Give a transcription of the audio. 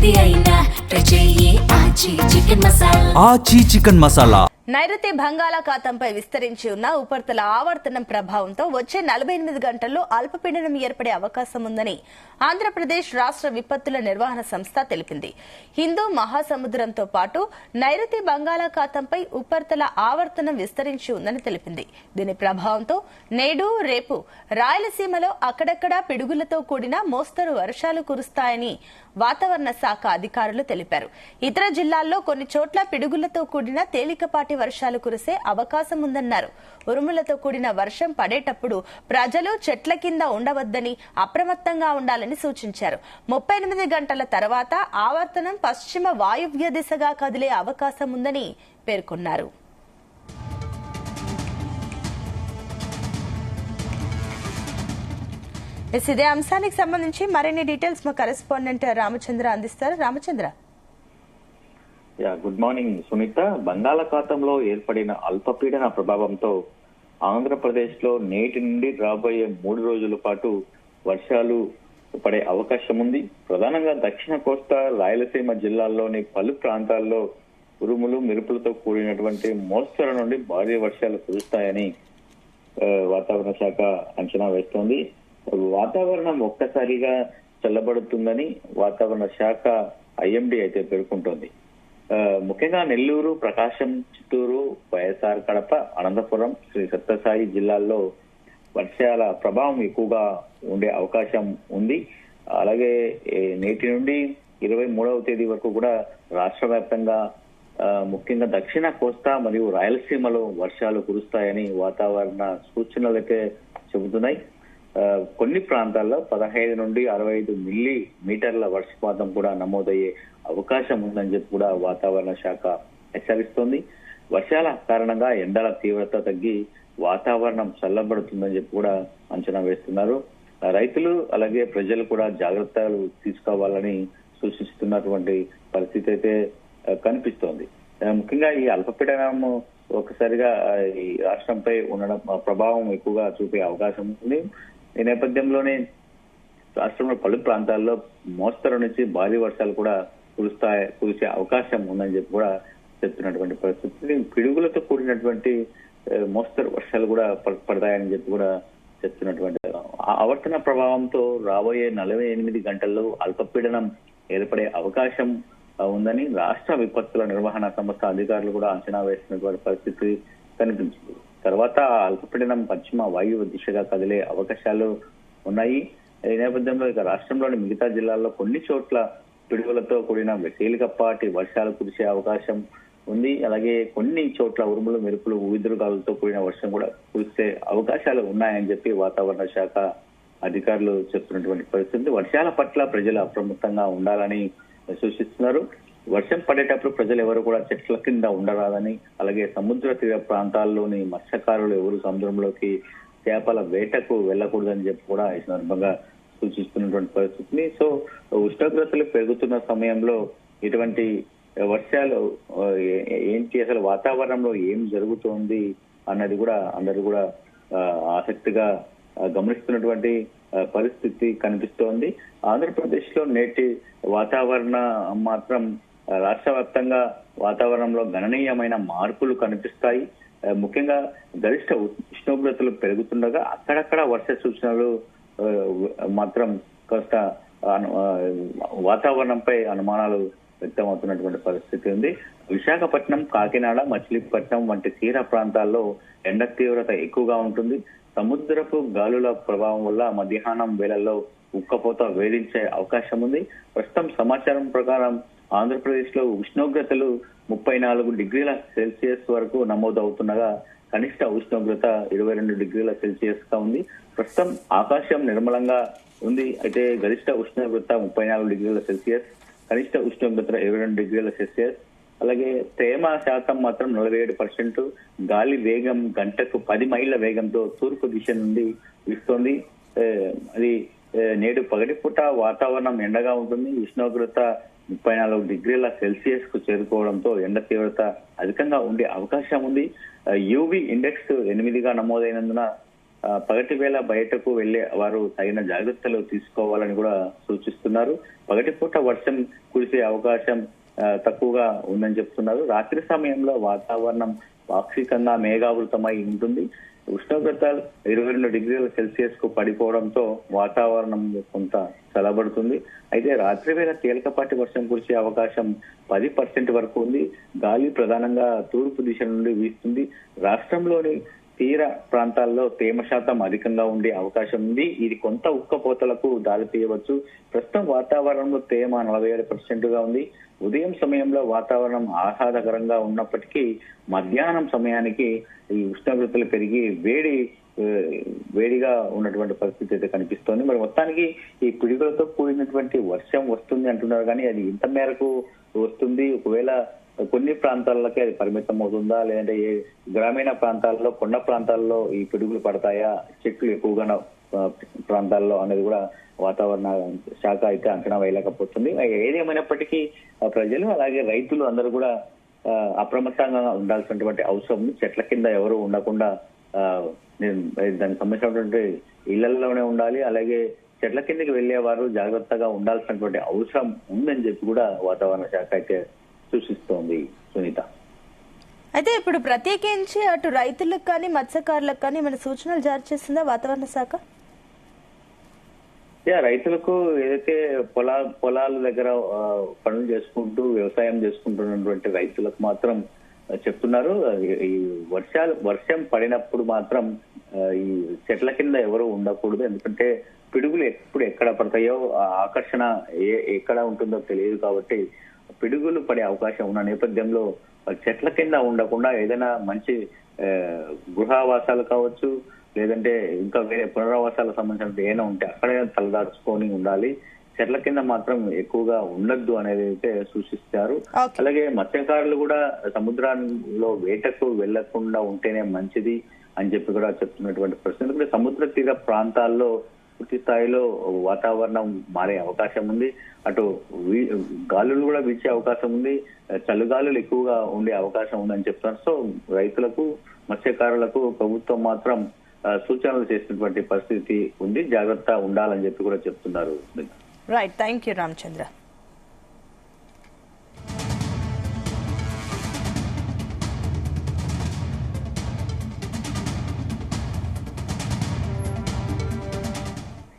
ఏది అయినా ట్రై చెయ్యి ఆచి చికెన్ మసాలా. నైరుతి బంగాళాఖాతంపై విస్తరించి ఉన్న ఉపరితల ఆవర్తనం ప్రభావంతో వచ్చే 48 గంటల్లో అల్పపీడనం ఏర్పడే అవకాశం ఉందని ఆంధ్రప్రదేశ్ రాష్ట్ర విపత్తుల నిర్వహణ సంస్థ తెలిపింది. హిందూ మహాసముద్రంతో పాటు నైరుతి బంగాళాఖాతంపై ఉపరితల ఆవర్తనం విస్తరించి ఉందని తెలిపింది. దీని ప్రభావంతో నేడు రేపు రాయలసీమలో అక్కడక్కడా పిడుగులతో కూడిన మోస్తరు వర్షాలు కురుస్తాయని వాతావరణ శాఖ అధికారులు తెలిపారు. ఇతర జిల్లాల్లో కొన్ని చోట్ల పిడుగులతో కూడిన తేలికపాటి వర్షాలు కురిసే అవకాశం ఉందన్నారు. ఉరుములతో కూడిన వర్షం పడేటప్పుడు ప్రజలు చెట్ల కింద ఉండవద్దని అప్రమత్తంగా ఉండాలని సూచించారు. 38 గంటల తర్వాత ఆవర్తనం పశ్చిమ వాయువ్య దిశగా కదిలే అవకాశం ఉందని పేర్కొన్నారు. ఇదే అంశానికి సంబంధించి మరిన్ని డీటెయిల్స్ మా కరెస్పాండెంట్ రామచంద్ర అందిస్తారు. రామచంద్ర. Good morning Sunitha. బంగాళాఖాతంలో ఏర్పడిన అల్పపీడన ప్రభావంతో ఆంధ్రప్రదేశ్ లో నేటి నుండి రాబోయే 3 రోజుల పాటు వర్షాలు పడే అవకాశం ఉంది. ప్రధానంగా దక్షిణ కోస్తా రాయలసీమ జిల్లాల్లోని పలు ప్రాంతాల్లో ఉరుములు మెరుపులతో కూడినటువంటి మోస్తరు నుండి భారీ వర్షాలు కురుస్తాయని వాతావరణ శాఖ అంచనా వేస్తోంది. వాతావరణం ఒక్కసారిగా చల్లబడుతుందని వాతావరణ శాఖ ఐఎండీ అయితే పేర్కొంటోంది. ముఖ్యంగా నెల్లూరు, ప్రకాశం, చిత్తూరు, వైఎస్ఆర్ కడప, అనంతపురం, శ్రీ సత్యసాయి జిల్లాల్లో వర్షాల ప్రభావం ఎక్కువగా ఉండే అవకాశం ఉంది. అలాగే నేటి నుండి 23వ తేదీ వరకు కూడా రాష్ట్ర వ్యాప్తంగా ముఖ్యంగా దక్షిణ కోస్తా మరియు రాయలసీమలో వర్షాలు కురుస్తాయని వాతావరణ సూచనలు అయితే చెబుతున్నాయి. కొన్ని ప్రాంతాల్లో 15 నుండి 65 మిల్లీమీటర్ల వర్షపాతం కూడా నమోదయ్యే అవకాశం ఉందని చెప్పి కూడా వాతావరణ శాఖ హెచ్చరిస్తోంది. వర్షాల కారణంగా ఎండల తీవ్రత తగ్గి వాతావరణం చల్లబడుతుందని చెప్పి కూడా అంచనా వేస్తున్నారు. రైతులు అలాగే ప్రజలు కూడా జాగ్రత్తలు తీసుకోవాలని సూచిస్తున్నటువంటి పరిస్థితి అయితే కనిపిస్తోంది. ముఖ్యంగా ఈ అల్పపీడనం ఒకసారిగా ఈ రాష్ట్రంపై ఉండడం ప్రభావం ఎక్కువగా చూపే అవకాశం ఉంది. ఈ నేపథ్యంలోనే రాష్ట్రంలో పలు ప్రాంతాల్లో మోస్తరు నుంచి భారీ వర్షాలు కూడా కురిసే అవకాశం ఉందని చెప్పి కూడా చెప్తున్నటువంటి పరిస్థితి. పిడుగులతో కూడినటువంటి మోస్తరు వర్షాలు కూడా పడతాయని చెప్పి కూడా చెప్తున్నటువంటి ఆవర్తన ప్రభావంతో రాబోయే 48 గంటల్లో అల్పపీడనం ఏర్పడే అవకాశం ఉందని రాష్ట్ర విపత్తుల నిర్వహణ సంస్థ అధికారులు కూడా అంచనా వేసినటువంటి పరిస్థితి కనిపించింది. తర్వాత అల్పపీడనం పశ్చిమ వాయువ్య దిశగా కదిలే అవకాశాలు ఉన్నాయి. ఈ నేపథ్యంలో ఇక రాష్ట్రంలోని మిగతా జిల్లాల్లో కొన్ని చోట్ల పిడుగులతో కూడిన తేలికపాటి వర్షాలు కురిసే అవకాశం ఉంది. అలాగే కొన్ని చోట్ల ఉరుములు మెరుపులు ఊదురుగాలతో కూడిన వర్షం కూడా కురిసే అవకాశాలు ఉన్నాయని చెప్పి వాతావరణ శాఖ అధికారులు చెప్తున్నటువంటి పరిస్థితి. వర్షాల పట్ల ప్రజలు అప్రమత్తంగా ఉండాలని సూచిస్తున్నారు. వర్షం పడేటప్పుడు ప్రజలు ఎవరు కూడా చెట్ల కింద ఉండరాదని, అలాగే సముద్ర తీర ప్రాంతాల్లోని మత్స్యకారులు ఎవరు సముద్రంలోకి చేపల వేటకు వెళ్ళకూడదని చెప్పి కూడా ఈ సందర్భంగా సూచిస్తున్నటువంటి పరిస్థితిని. సో ఉష్ణోగ్రతలు పెరుగుతున్న సమయంలో ఇటువంటి వర్షాలు ఏంటి, అసలు వాతావరణంలో ఏం జరుగుతోంది అన్నది కూడా అందరూ కూడా ఆసక్తిగా గమనిస్తున్నటువంటి పరిస్థితి కనిపిస్తోంది. ఆంధ్రప్రదేశ్ లో నేటి వాతావరణ మాత్రం రాష్ట్ర వ్యాప్తంగా వాతావరణంలో గణనీయమైన మార్పులు కనిపిస్తాయి. ముఖ్యంగా గరిష్ట ఉష్ణోగ్రతలు పెరుగుతుండగా అక్కడక్కడ వర్ష సూచనలు మాత్రం కాస్త వాతావరణంపై అనుమానాలు వ్యక్తమవుతున్నటువంటి పరిస్థితి ఉంది. విశాఖపట్నం, కాకినాడ, మచిలీపట్నం వంటి తీర ప్రాంతాల్లో ఎండ తీవ్రత ఎక్కువగా ఉంటుంది. సముద్రపు గాలుల ప్రభావం వల్ల మధ్యాహ్నం వేళల్లో ఉక్కపోత వేధించే అవకాశం ఉంది. ప్రస్తుతం సమాచారం ప్రకారం ఆంధ్రప్రదేశ్ లో ఉష్ణోగ్రతలు 34 డిగ్రీల సెల్సియస్ వరకు నమోదవుతుండగా కనిష్ట ఉష్ణోగ్రత 22 డిగ్రీల సెల్సియస్ గా ఉంది. ప్రస్తుతం ఆకాశం నిర్మలంగా ఉంది. అయితే గరిష్ట ఉష్ణోగ్రత 34 డిగ్రీల సెల్సియస్, కనిష్ట ఉష్ణోగ్రత 22 డిగ్రీల సెల్సియస్. అలాగే తేమ శాతం మాత్రం 47%. గాలి వేగం గంటకు 10 మైళ్ళ వేగంతో తూర్పు దిశ నుండి వీస్తోంది. అది నేడు పగటిపూట వాతావరణం ఎండగా ఉంటుంది. ఉష్ణోగ్రత 34 డిగ్రీల సెల్సియస్ కు చేరుకోవడంతో ఎండ తీవ్రత అధికంగా ఉండే అవకాశం ఉంది. యూవీ ఇండెక్స్ 8గా నమోదైనందున పగటి వేళ బయటకు వెళ్లే వారు తగిన జాగ్రత్తలు తీసుకోవాలని కూడా సూచిస్తున్నారు. పగటిపూట వర్షం కురిసే అవకాశం తక్కువగా ఉందని చెప్తున్నారు. రాత్రి సమయంలో వాతావరణం పాక్షికంగా మేఘావృతమై ఉంటుంది. ఉష్ణోగ్రత 22 డిగ్రీల సెల్సియస్ కు పడిపోవడంతో వాతావరణం కొంత చల్లబడుతుంది. అయితే రాత్రి వేళ తేలికపాటి వర్షం కురిసే అవకాశం 10% వరకు ఉంది. గాలి ప్రధానంగా తూర్పు దిశ నుండి వీస్తుంది. రాష్ట్రంలోని తీర ప్రాంతాల్లో తేమ శాతం అధికంగా ఉండే అవకాశం ఉంది. ఇది కొంత ఉక్కపోతలకు దారితీయవచ్చు. ప్రస్తుతం వాతావరణంలో తేమ 47% గా ఉంది. ఉదయం సమయంలో వాతావరణం ఆహ్లాదకరంగా ఉన్నప్పటికీ మధ్యాహ్నం సమయానికి ఈ ఉష్ణోగ్రతలు పెరిగి వేడిగా ఉన్నటువంటి పరిస్థితి అయితే కనిపిస్తోంది. మరి మొత్తానికి ఈ పిడుగులతో కూడినటువంటి వర్షం వస్తుంది అంటున్నారు, కానీ అది ఇంత మేరకు వస్తుంది? ఒకవేళ కొన్ని ప్రాంతాలకి అది పరిమితం అవుతుందా, లేదంటే ఏ గ్రామీణ ప్రాంతాల్లో, కొండ ప్రాంతాల్లో ఈ పిడుగులు పడతాయా, చెట్లు ఎక్కువగా ప్రాంతాల్లో అనేది కూడా వాతావరణ శాఖ అయితే అంచనా వేయలేకపోతుంది. ఏదేమైనప్పటికీ ప్రజలు అలాగే రైతులు అందరూ కూడా అప్రమత్తంగా ఉండాల్సినటువంటి అవసరం ఉంది. చెట్ల కింద ఎవరు ఉండకుండా దానికి సంబంధించినటువంటి ఇళ్లలోనే ఉండాలి. అలాగే చెట్ల కిందకి వెళ్లేవారు జాగ్రత్తగా ఉండాల్సినటువంటి అవసరం ఉందని చెప్పి కూడా వాతావరణ శాఖ అయితే సూచిస్తోంది. సునీత, అయితే ఇప్పుడు ప్రత్యేకించి అటు రైతులకు కానీ మత్స్యకారులకు కానీ ఏమైనా సూచనలు జారీ చేస్తుందా వాతావరణ శాఖ? రైతులకు ఏదైతే పొలాల దగ్గర పనులు చేసుకుంటూ వ్యవసాయం చేసుకుంటున్నటువంటి రైతులకు మాత్రం చెప్తున్నారు, ఈ వర్షం పడినప్పుడు మాత్రం ఈ చెట్ల కింద ఎవరు ఉండకూడదు. ఎందుకంటే పిడుగులు ఎక్కడ పడతాయో ఆకర్షణ ఎక్కడ ఉంటుందో తెలియదు. కాబట్టి పిడుగులు పడే అవకాశం ఉన్న నేపథ్యంలో చెట్ల కింద ఉండకుండా ఏదైనా మంచి గృహావాసాలు కావచ్చు, లేదంటే ఇంకా వేరే పునరావాసాలకు సంబంధించిన ఏమైనా ఉంటే అక్కడే తలదాచుకొని ఉండాలి. చెట్ల కింద మాత్రం ఎక్కువగా ఉండద్దు అనేది అయితే సూచిస్తారు. అలాగే మత్స్యకారులు కూడా సముద్రంలో వేటకు వెళ్లకుండా ఉంటేనే మంచిది అని చెప్పి కూడా చెప్తున్నటువంటి ప్రశ్న. ఎందుకంటే సముద్ర తీర ప్రాంతాల్లో పూర్తి స్థాయిలో వాతావరణం మారే అవకాశం ఉంది. అటు గాలులు కూడా వీచే అవకాశం ఉంది. చలిగాలులు ఎక్కువగా ఉండే అవకాశం ఉందని చెప్తున్నారు. సో రైతులకు, మత్స్యకారులకు ప్రభుత్వం మాత్రం సూచనలు చేసినటువంటి పరిస్థితి ఉంది. జాగ్రత్త ఉండాలని చెప్పి కూడా చెప్తున్నారు. Right, thank you Ramachandra.